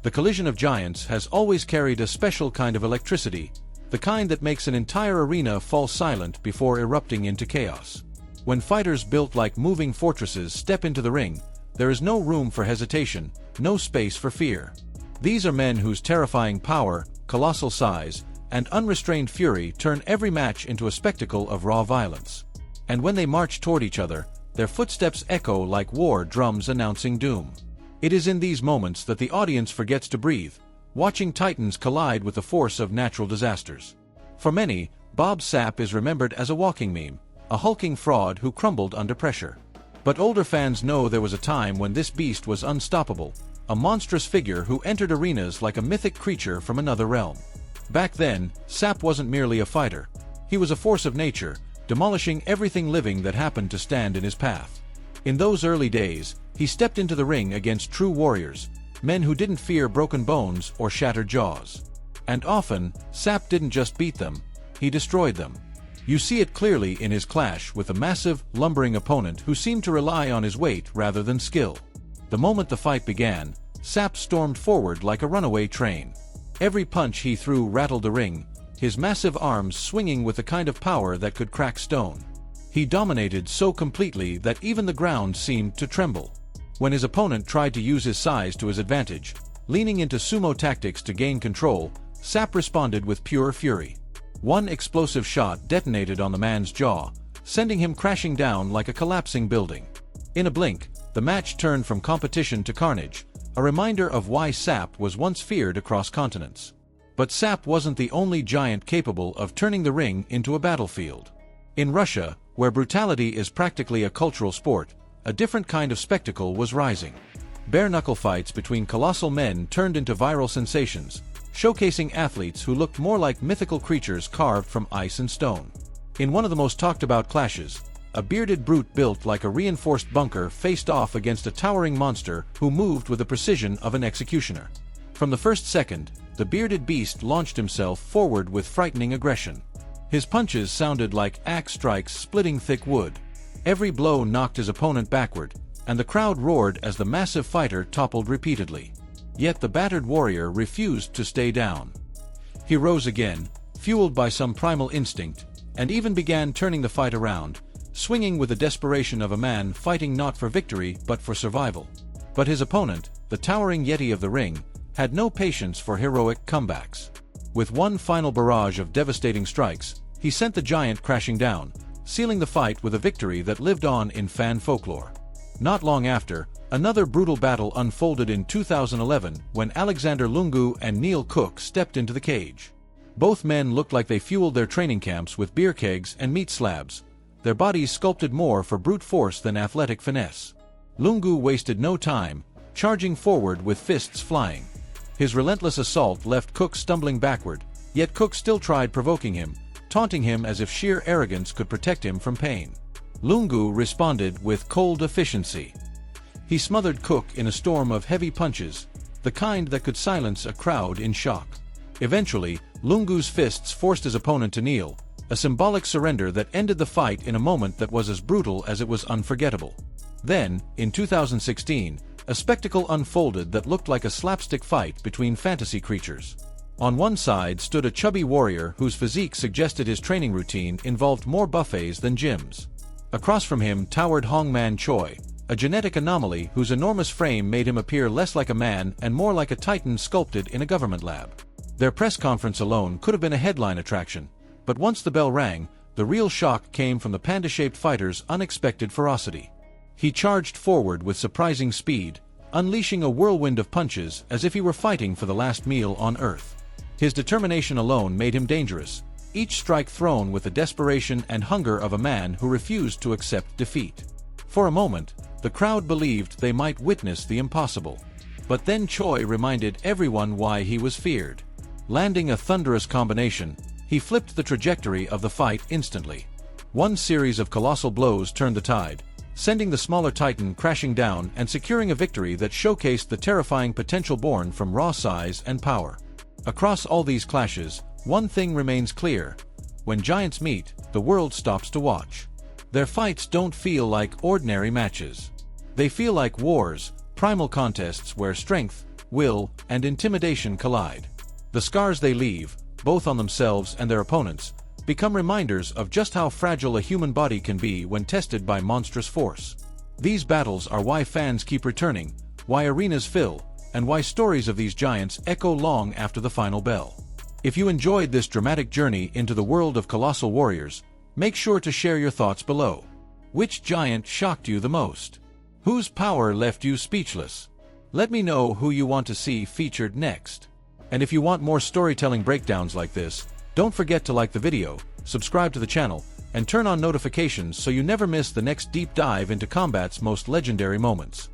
The collision of giants has always carried a special kind of electricity, the kind that makes an entire arena fall silent before erupting into chaos. When fighters built like moving fortresses step into the ring, there is no room for hesitation, no space for fear. These are men whose terrifying power, colossal size, and unrestrained fury turn every match into a spectacle of raw violence. And when they march toward each other, their footsteps echo like war drums announcing doom. It is in these moments that the audience forgets to breathe, watching titans collide with the force of natural disasters. For many, Bob Sapp is remembered as a walking meme, a hulking fraud who crumbled under pressure. But older fans know there was a time when this beast was unstoppable, a monstrous figure who entered arenas like a mythic creature from another realm. Back then, Sapp wasn't merely a fighter. He was a force of nature, demolishing everything living that happened to stand in his path. In those early days, he stepped into the ring against true warriors, men who didn't fear broken bones or shattered jaws. And often, Sapp didn't just beat them, he destroyed them. You see it clearly in his clash with a massive, lumbering opponent who seemed to rely on his weight rather than skill. The moment the fight began, Sapp stormed forward like a runaway train. Every punch he threw rattled the ring, his massive arms swinging with the kind of power that could crack stone. He dominated so completely that even the ground seemed to tremble. When his opponent tried to use his size to his advantage, leaning into sumo tactics to gain control, Sapp responded with pure fury. One explosive shot detonated on the man's jaw, sending him crashing down like a collapsing building. In a blink, the match turned from competition to carnage, a reminder of why Sapp was once feared across continents. But Sapp wasn't the only giant capable of turning the ring into a battlefield. In Russia, where brutality is practically a cultural sport, a different kind of spectacle was rising. Bare-knuckle fights between colossal men turned into viral sensations, showcasing athletes who looked more like mythical creatures carved from ice and stone. In one of the most talked-about clashes, a bearded brute built like a reinforced bunker faced off against a towering monster who moved with the precision of an executioner. From the first second, the bearded beast launched himself forward with frightening aggression. His punches sounded like axe strikes splitting thick wood. Every blow knocked his opponent backward, and the crowd roared as the massive fighter toppled repeatedly. Yet the battered warrior refused to stay down. He rose again, fueled by some primal instinct, and even began turning the fight around, swinging with the desperation of a man fighting not for victory but for survival. But his opponent, the towering yeti of the ring, had no patience for heroic comebacks. With one final barrage of devastating strikes, he sent the giant crashing down, sealing the fight with a victory that lived on in fan folklore. Not long after, another brutal battle unfolded in 2011 when Alexander Lungu and Neil Cook stepped into the cage. Both men looked like they fueled their training camps with beer kegs and meat slabs, their bodies sculpted more for brute force than athletic finesse. Lungu wasted no time, charging forward with fists flying. His relentless assault left Cook stumbling backward, yet Cook still tried provoking him, taunting him as if sheer arrogance could protect him from pain. Lungu responded with cold efficiency. He smothered Cook in a storm of heavy punches, the kind that could silence a crowd in shock. Eventually, Lungu's fists forced his opponent to kneel, a symbolic surrender that ended the fight in a moment that was as brutal as it was unforgettable. Then, in 2016, a spectacle unfolded that looked like a slapstick fight between fantasy creatures. On one side stood a chubby warrior whose physique suggested his training routine involved more buffets than gyms. Across from him towered Hongman Choi, a genetic anomaly whose enormous frame made him appear less like a man and more like a titan sculpted in a government lab. Their press conference alone could have been a headline attraction, but once the bell rang, the real shock came from the panda-shaped fighter's unexpected ferocity. He charged forward with surprising speed, unleashing a whirlwind of punches as if he were fighting for the last meal on Earth. His determination alone made him dangerous, each strike thrown with the desperation and hunger of a man who refused to accept defeat. For a moment, the crowd believed they might witness the impossible. But then Choi reminded everyone why he was feared. Landing a thunderous combination, he flipped the trajectory of the fight instantly. One series of colossal blows turned the tide, sending the smaller titan crashing down and securing a victory that showcased the terrifying potential born from raw size and power. Across all these clashes, one thing remains clear. When giants meet, the world stops to watch. Their fights don't feel like ordinary matches. They feel like wars, primal contests where strength, will, and intimidation collide. The scars they leave, both on themselves and their opponents, become reminders of just how fragile a human body can be when tested by monstrous force. These battles are why fans keep returning, why arenas fill, and why stories of these giants echo long after the final bell. If you enjoyed this dramatic journey into the world of colossal warriors, make sure to share your thoughts below. Which giant shocked you the most? Whose power left you speechless? Let me know who you want to see featured next. And if you want more storytelling breakdowns like this, don't forget to like the video, subscribe to the channel, and turn on notifications so you never miss the next deep dive into combat's most legendary moments.